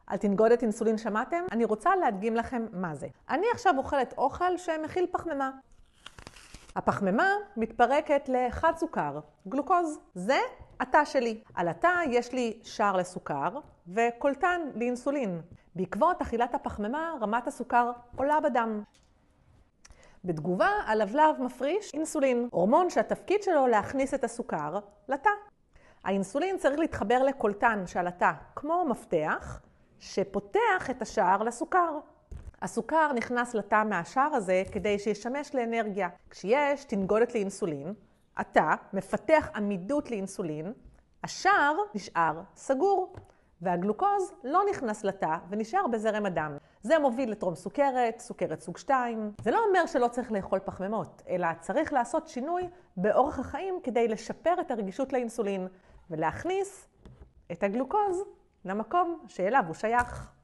על תנגודת אינסולין שמעתם? אני רוצה להדגים לכם מה זה. אני עכשיו אוכלת אוכל שמכיל פחמימה. הפחמימה מתפרקת לחד סוכר, גלוקוז. זה התא שלי. על התא יש לי שער לסוכר וקולטן לאינסולין. בעקבות אכילת הפחמימה רמת הסוכר עולה בדם. בתגובה הלבלב מפריש אינסולין, הורמון שהתפקיד שלו להכניס את הסוכר לתא. האינסולין צריך להתחבר לקולטן שעל התא כמו מפתח שפותח את השער לסוכר. הסוכר נכנס לתא מהשער הזה כדי שישמש לאנרגיה. כשיש תנגודת לאינסולין, התא מפתח עמידות לאינסולין, השער נשאר סגור, והגלוקוז לא נכנס לתא ונשאר בזרם הדם. זה מוביל לטרום סוכרת, סוכרת סוג 2. זה לא אומר שלא צריך לאכול פחמימות, אלא צריך לעשות שינוי באורח החיים כדי לשפר את הרגישות לאינסולין ולהכניס את הגלוקוז למקום שאליו הוא שייך.